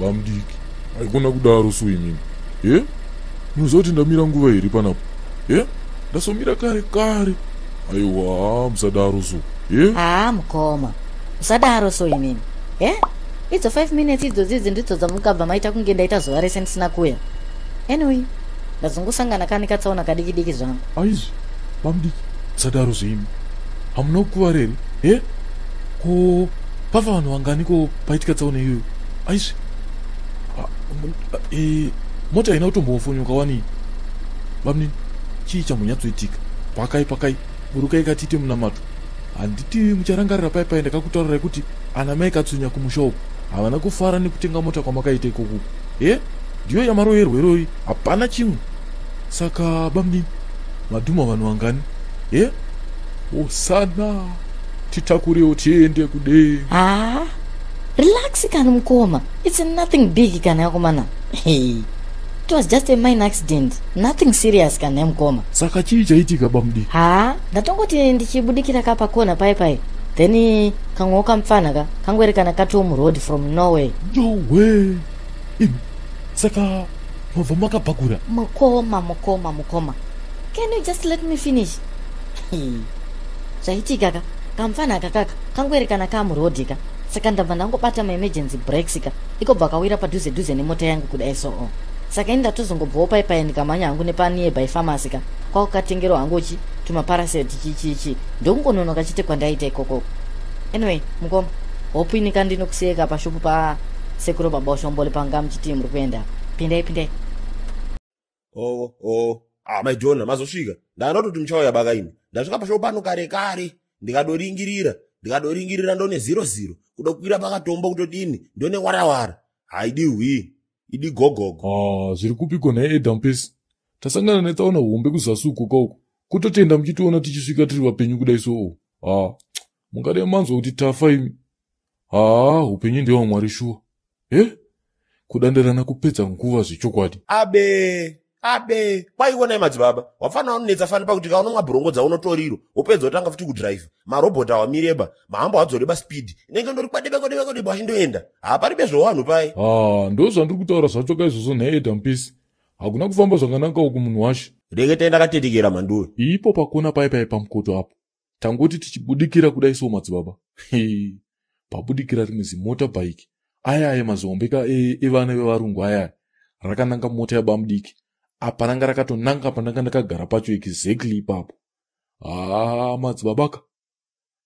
Bamdiki, haikona kudaro so imini. Nuzoti ndamira nguva iri panapo. Ndasomira kare. Aiwa, musadaro so. Mukoma. Musadaro so imini. Idzo 5 minutes idzo dzidzi ndidzo dzamukabva maita kunge ndaita zuva rese ndisina kuya. Anyway, ndazongosangana kani katsaona kadiki zvangu. Aizi, Bamdiki, musadaro so imi. Hamuna kukuva reri? Ko pava vanhu vangani ko paitika tsaona iyoyo? Aizi. Mota haina kutombofonyuka wani. Bamni, chii chamunyatsoitika? Pakai. Burukai katite munamato. Handiti mucharangarira paipai ndakakutaurirai kuti ana mai katsunya kumusha uku havana kufara nekutenga mota kwamakaita ikoko. Ndiyo yamaroyerwa iroyi, hapana chimwe. Saka Bamni, madhuma vanhu vangani? Osana titakurewo tiende kudenga. Relax kana mukoma. It's nothing big kana yakomana. It was just a minor accident. Nothing serious kana mukoma. Saka chii chaitika Bamdi? Ndatongoti ndichibudikira kapa kona paipai. Then kangoka mfana kangwerekana katomu road from Norway. No way. Saka mava makapakura. Mukoma. Can you just let me finish? Zvaitika kamfana kakaka kangwerekana kamurhodika. Saka ndabva ndangobata ma-emergency brakes ikobva kawira padhuze nemota yangu kudai so. Saka ini ndatozongobvawo paipai ndikamanya hangu nepa-nearby pharmacy kwakukatengerwa hangu tumaparaseti chichi ndokungononoka chite kwandaita ikoko. Anyway, mukoma, hope ini kandinokusiyeka pashopu pasekuru baba ushombole panga muchiti muri kuenda. Pindai. My John, mazosvika. Ndanototi muchauya baka ini. Ndasvika pashopu pano kare. Ndikadoringirira ndone 00 kudokwira pakatombo kutodini ndone warawara. Haidiwi. Idi gogogo. Zviri kupiko naEdvertise. Tasangana netsaona hombe kuzasuku kauko. Kutotenda muchitiona tichisvika tiri vapenyu kudai so. Mungade manzwa kuti tafa imi. Upenyu ndewa Mwari shuwa. Kudandirana kupedza nguva zvechokwadi. Abe, kwaiona madzibaba. Wafana unetsa fana pakuti kaona mabhurongo dzaunotoriro. Upedza utanga futi kudrive. Marobot awamireba, mahamba adzoreba speed. Inenge ndori kwadebe achindoenda. Paribe zvowanhu pai. Ndo zvandiri kutaura zvacho kaizvozvo naEdvertise. Hakuna kufamba zvakanaka uku munhu washe. Reketa ndakatetekera manduwe. Ipo pakona paipai pamukoto apo. Tangoti tichibudikira kudai so madzibaba. Pabudikira rimwe zimotorbike. Aya mazombeka evana vevarungu aya. Rakananga mota yaBamdiki. Apa ranga rakatonanga pandanga ndakagara pacho exactly ipapo. Madzibabaka.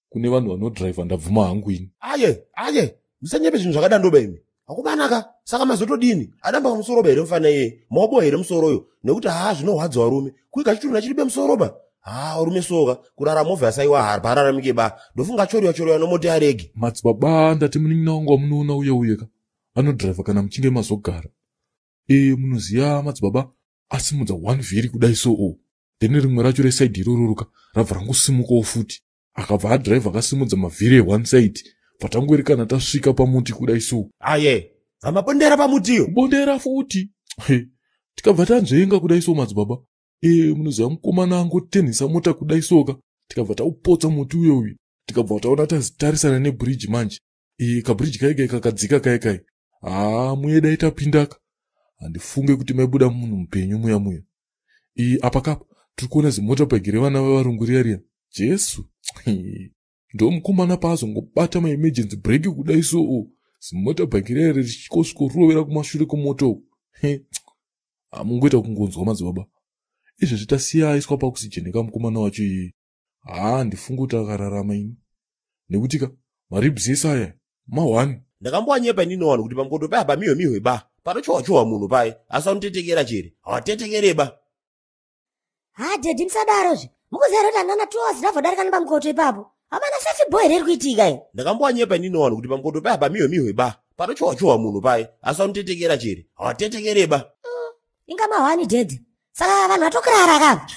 Kune vanhu vanodrive ndabvuma hangu ini. Aye. Musanyepe zvinhu zvakadandoba imi. Hakubanaka. Saka mazotodini? Adamba pamusoro here mufana yeye. Maobo here musoroyo. Nekuti zvinorwadza varume. Kuika chitunha chiribe musoroba. Varume soka. Kurara movha yasaiwa hararamike ba. Ndofunga choriwa nomota yarege. Madzibaba ndati munin'ina wangu wamunoona uyeka. Anodrive kana muchinge mazogara. Munoziya madzibaba. Asimudza 1 vhiri kudai so. Then rimwe racho resaidi iroroka rabva rangusimukawo futi. Akabva adrive akasimudza mavhiri e1 side. Patangwerekana tasvika pamuti kudai so. Amabondera pamutiyo. Bondera futi. Tikabva tanzvenga kudai so madzibaba. Munoziva mukomana angotenhesa mota kudai soka. Tikabva taupotsa muti uyoyo. Tikabva taona tazitarisana nebridge manje. Kabridge kaikai kakadzika kaikai. Muyedai tapindaka. Handifunge kuti maibuda munhu mupenyu muya. Apa kapo tiri kuona zimotorbike revana vevarungu riya. Jesu. Ndo mukomana paazongobata ma-emergency brake kudai so. Zimotorbike riya richikosvikorovera kumashure kwemoto. Mungoita kungonzwa madzibaba. Izvezvi tasiya aiswa pakusijeneka mukomana wacho iye. Ndifunga kuti akararama ini. Nekuti maribs ese aya ma1. Ndakambowanyepa ininowana kuti pamukoto paya miwe ba. Panochowa munhu pai. Asanotetekera chiri. Hawatetekereba. Dedi musadarozve. Mukuziva kuti anana 2 hours ndavhodarika nepamukoto ipapo. Hamana safi boy riri kuitika iyo. Ndakambowanyepa ininowana kuti pamukoto paya miwe ba. Panochowa munhu pai. Asanotetekera chiri. Hawatetekereba. Inga mahwani dedi. Saka vanhu vatokurara kapa.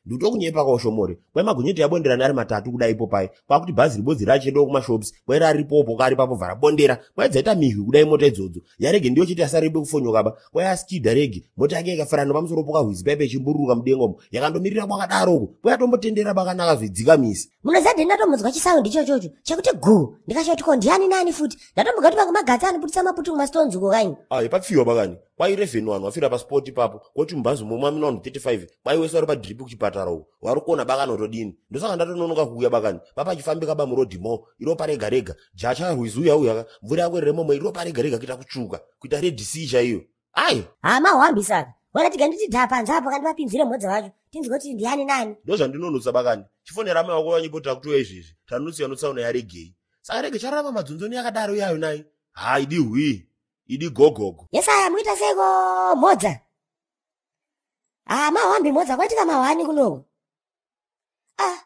ndikutokunyepa kaushomore kwai magonyeti yabonderana ari matatu kudaipo pai kwakuti bhazi ribodzi rachedo kumashops kwai raripopo kari papo vharabondera kwai dzaita mihwi kudai mota idzodzo yarege ndiyo chiti asaribe kufonyokaba kwai askidha rege mota yake ikafarana pamusoro pokahwizi paipe ichimbururuka mudengomo yakandomirira kwakadaroko kwai atombotendera pakanaka zvidzikamisi. Munozadhi ndatombonzwa chisaundi ichochocho chekuti gu ndikashotiko ndiani nani futi ndatombogati pange magadzi anoputisa maputu kumastonzuko kanyi papfiwa pakani kwai 11 vanhu vafira paspoti papo koti mubhazi mumwe amina vanhu 35 kwai wese vari padhiripi kuchipatara uko vari kuona bakani otodini ndosaka ndatononoka kuuya bakani papachifambika bamurodhimo iropa rega rega jacha rwizi uyauya mvura yako iremomwe iropa rega rega kuita kutsvuka kuita redc chaiyo ayo mahwambisaka wala tikanditi dhapanzapo kandipapinzire mmodzi wacho tinzi kuti ndiani nani ndozvandinonutsa bakani chifonera mai wako wanyipotera kuti izvizvi tanonosiya notsaona yaregei saka rege chararama madzonzoni yakadaro yayo nai idi hwi idi gogogo yesaya muita seko modza mahwambi modza kwaitika mahwani kunoko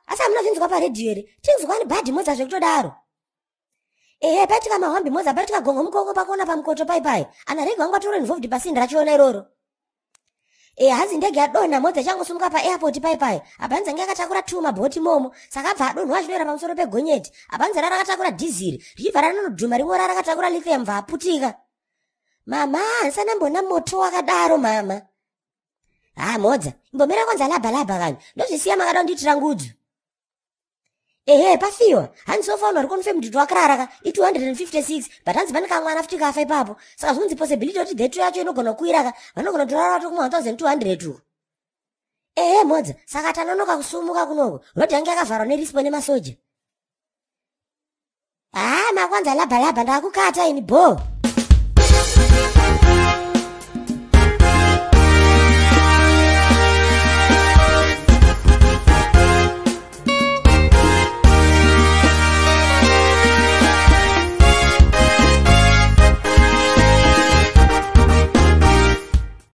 asi amuna zvinzwa paredhiyo here tinzwani bhadhi modza zvekutodaro paitika mahwambi modza paitika gongo mukongo pakuona pamukoto paipai ana rege wangu atoro involved pasinda rachiona iroro hazi ndege yadonha modza changosumuka paairport paipai apanze nge akatakura 2 mabhoti momo saka abva adonhwa achinoera pamusoro pegonyeti apanze rarakataura dhiziri richibva ranonodhuma rimwe rarakataura lithium bva aputika mama handisanambona moto wakadaro mama modza imbomera kwanza labhalabha kani ndozvisiya makada kunditira ngudzu pafiwa handisofauna uri konfirmed kuti wakararaka i256 but hanzi pane kamwana futi kafa ipapo saka zvinonzi possibility kuti dhetu yacho inogona kukwiraka vanogona kutorara to kuma1200 uko modza saka tanonoka kusumuka kunoko rodi yange yakavharwa nerispo nemasoja makwanza labhalabha ndakukata ini bho